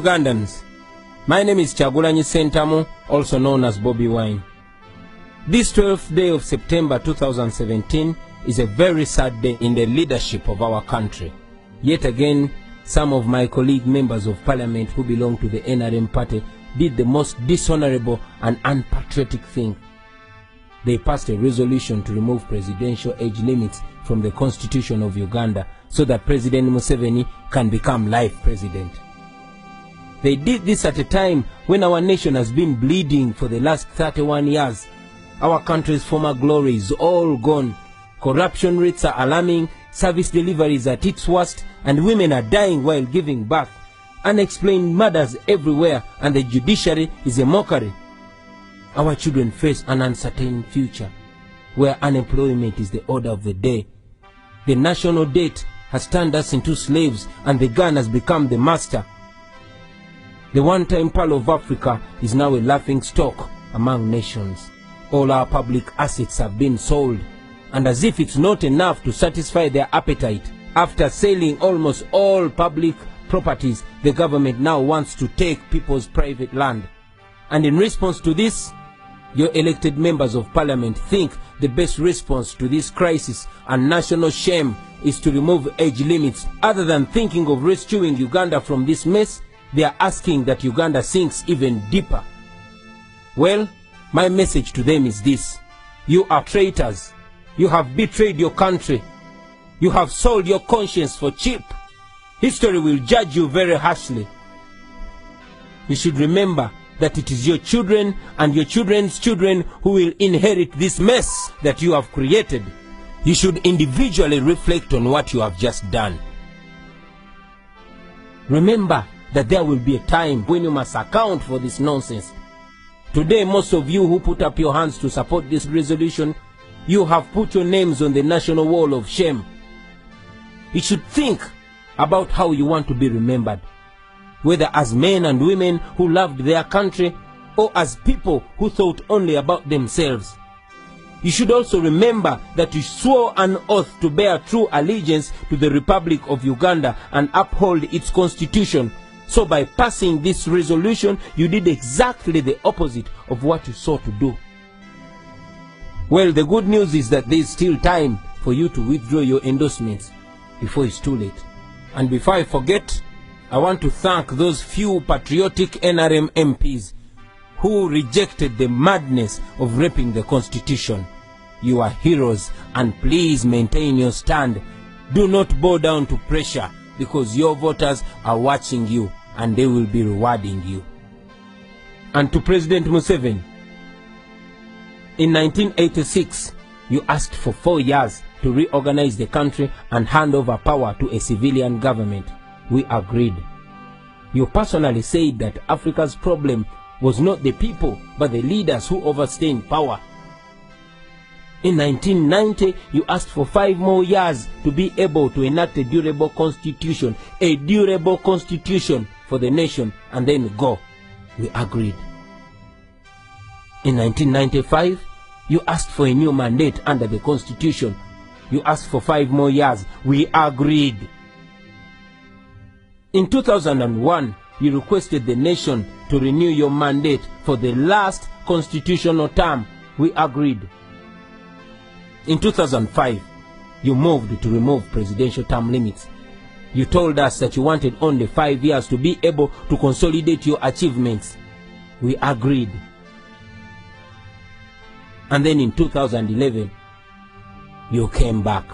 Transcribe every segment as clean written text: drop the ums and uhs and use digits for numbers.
Ugandans, my name is Kyagulanyi Ssentamu, also known as Bobi Wine. This 12th day of September 2017 is a very sad day in the leadership of our country. Yet again, some of my colleague members of parliament who belong to the NRM party did the most dishonorable and unpatriotic thing. They passed a resolution to remove presidential age limits from the constitution of Uganda so that President Museveni can become life president. They did this at a time when our nation has been bleeding for the last 31 years. Our country's former glory is all gone. Corruption rates are alarming, service delivery is at its worst, and women are dying while giving birth. Unexplained murders everywhere, and the judiciary is a mockery. Our children face an uncertain future, where unemployment is the order of the day. The national debt has turned us into slaves, and the gun has become the master. The one-time Pearl of Africa is now a laughing stock among nations. All our public assets have been sold, and as if it's not enough to satisfy their appetite, after selling almost all public properties, the government now wants to take people's private land. And in response to this, your elected members of parliament think the best response to this crisis and national shame is to remove age limits. Other than thinking of rescuing Uganda from this mess, they are asking that Uganda sinks even deeper. Well, my message to them is this: you are traitors. You have betrayed your country. You have sold your conscience for cheap. History will judge you very harshly. You should remember that it is your children and your children's children who will inherit this mess that you have created. You should individually reflect on what you have just done. Remember that there will be a time when you must account for this nonsense. Today, most of you who put up your hands to support this resolution, you have put your names on the national wall of shame. You should think about how you want to be remembered, whether as men and women who loved their country or as people who thought only about themselves. You should also remember that you swore an oath to bear true allegiance to the Republic of Uganda and uphold its constitution. So by passing this resolution, you did exactly the opposite of what you sought to do. Well, the good news is that there is still time for you to withdraw your endorsements before it's too late. And before I forget, I want to thank those few patriotic NRM MPs who rejected the madness of raping the Constitution. You are heroes, and please maintain your stand. Do not bow down to pressure, because your voters are watching you and they will be rewarding you. And to President Museveni, in 1986, you asked for 4 years to reorganize the country and hand over power to a civilian government. We agreed. You personally said that Africa's problem was not the people, but the leaders who overstay in power. In 1990, you asked for 5 more years to be able to enact a durable constitution for the nation, and then go. We agreed. In 1995, you asked for a new mandate under the constitution. You asked for 5 more years. We agreed. In 2001, you requested the nation to renew your mandate for the last constitutional term. We agreed. In 2005, you moved to remove presidential term limits. You told us that you wanted only 5 years to be able to consolidate your achievements. We agreed. And then in 2011, you came back.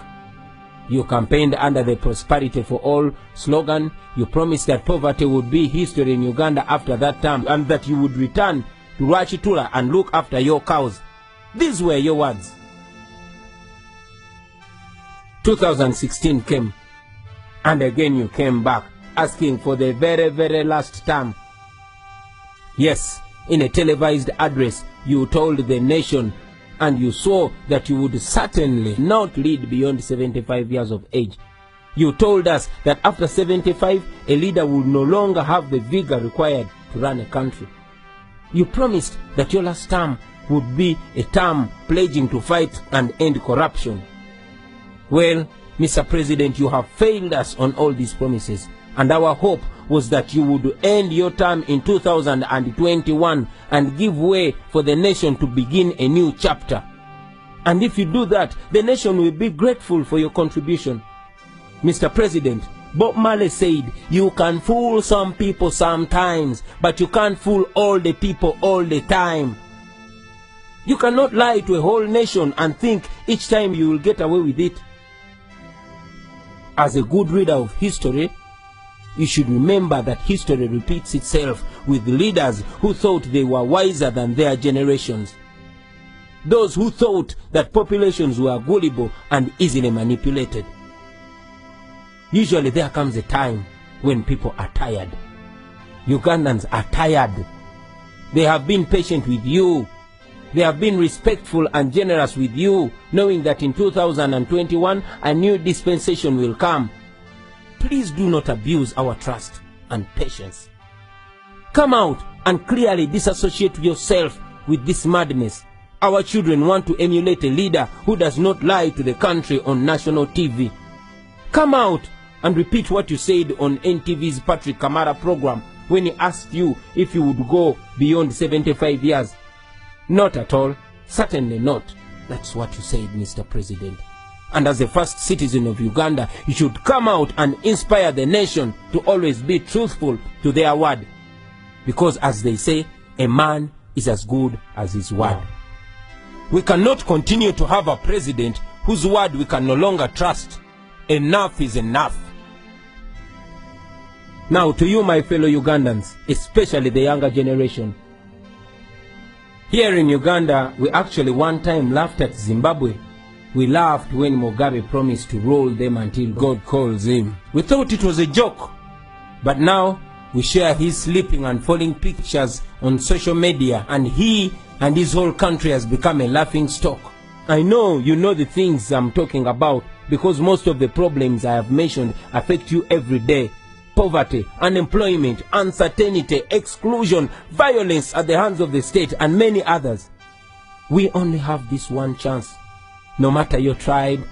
You campaigned under the Prosperity for All slogan. You promised that poverty would be history in Uganda after that term, and that you would return to Rwachitula and look after your cows. These were your words. 2016 came, and again you came back, asking for the very, very last term. Yes, in a televised address, you told the nation, and you swore that you would certainly not lead beyond 75 years of age. You told us that after 75, a leader would no longer have the vigor required to run a country. You promised that your last term would be a term pledging to fight and end corruption. Well, Mr. President, you have failed us on all these promises, And our hope was that you would end your term in 2021 and give way for the nation to begin a new chapter. And if you do that, the nation will be grateful for your contribution. Mr. President, Bob Marley said, you can fool some people sometimes, but you can't fool all the people all the time. You cannot lie to a whole nation and think each time you will get away with it. As a good reader of history, you should remember that history repeats itself with leaders who thought they were wiser than their generations. Those who thought that populations were gullible and easily manipulated. Usually there comes a time when people are tired. Ugandans are tired. They have been patient with you. They have been respectful and generous with you, knowing that in 2021 a new dispensation will come. Please do not abuse our trust and patience. Come out and clearly disassociate yourself with this madness. Our children want to emulate a leader who does not lie to the country on national TV. Come out and repeat what you said on NTV's Patrick Kamara program when he asked you if you would go beyond 75 years. Not at all. Certainly not. That's what you said, Mr. President. And as the first citizen of Uganda, you should come out and inspire the nation to always be truthful to their word. Because as they say, a man is as good as his word. We cannot continue to have a president whose word we can no longer trust. Enough is enough. Now to you, my fellow Ugandans, especially the younger generation. Here in Uganda, we actually one time laughed at Zimbabwe. We laughed when Mugabe promised to roll them until God calls him. We thought it was a joke. But now, we share his sleeping and falling pictures on social media, and he and his whole country has become a laughing stock. I know you know the things I'm talking about, because most of the problems I have mentioned affect you every day. Poverty, unemployment, uncertainty, exclusion, violence at the hands of the state, and many others. We only have this one chance. No matter your tribe,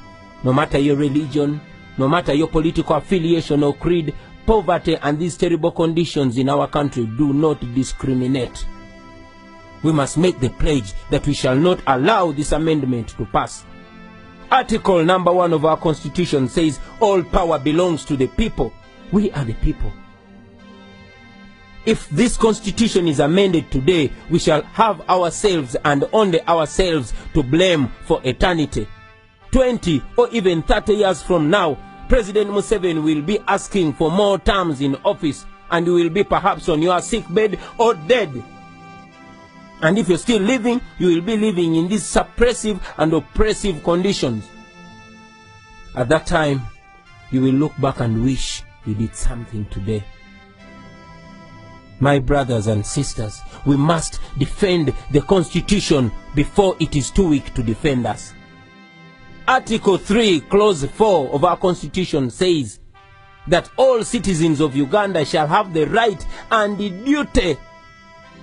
no matter your religion, no matter your political affiliation or creed, poverty and these terrible conditions in our country do not discriminate. We must make the pledge that we shall not allow this amendment to pass. Article number 1 of our Constitution says all power belongs to the people. We are the people. If this Constitution is amended today, we shall have ourselves and only ourselves to blame for eternity. 20 or even 30 years from now, President Museveni will be asking for more terms in office, and you will be perhaps on your sick bed or dead. And if you're still living, you will be living in these suppressive and oppressive conditions. At that time, you will look back and wish you did something today. My brothers and sisters, we must defend the Constitution before it is too weak to defend us. Article 3, Clause 4 of our Constitution says that all citizens of Uganda shall have the right and the duty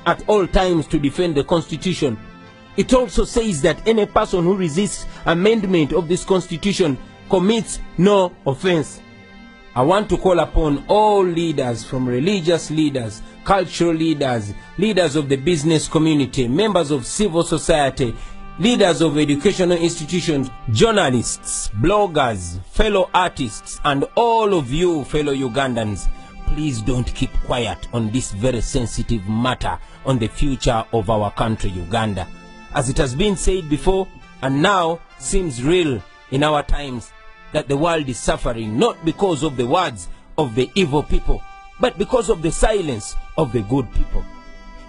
at all times to defend the Constitution. It also says that any person who resists amendment of this Constitution commits no offense. I want to call upon all leaders, from religious leaders, cultural leaders, leaders of the business community, members of civil society, leaders of educational institutions, journalists, bloggers, fellow artists, and all of you fellow Ugandans. Please don't keep quiet on this very sensitive matter on the future of our country, Uganda. As it has been said before, and now seems real in our times, that the world is suffering not because of the words of the evil people, but because of the silence of the good people.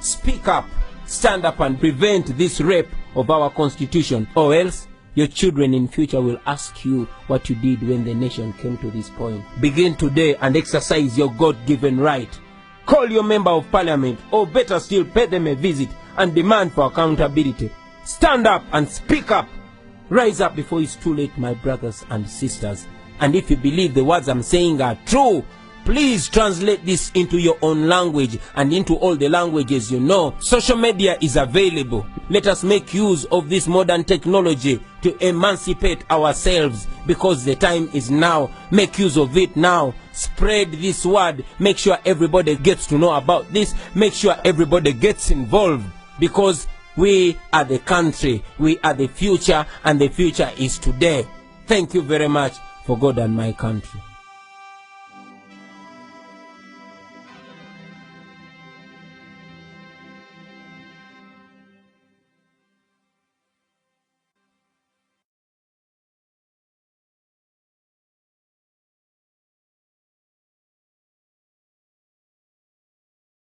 Speak up, stand up and prevent this rape of our Constitution, or else your children in future will ask you what you did when the nation came to this point. Begin today and exercise your God-given right. Call your member of parliament, or better still, pay them a visit and demand for accountability. Stand up and speak up. Rise up before it's too late, my brothers and sisters. And if you believe the words I'm saying are true, Please translate this into your own language and into all the languages you know. Social media is available. Let us make use of this modern technology to emancipate ourselves, because the time is now. Make use of it now. Spread this word. Make sure everybody gets to know about this. Make sure everybody gets involved, because we are the country. We are the future, and the future is today. Thank you very much. For God and my country.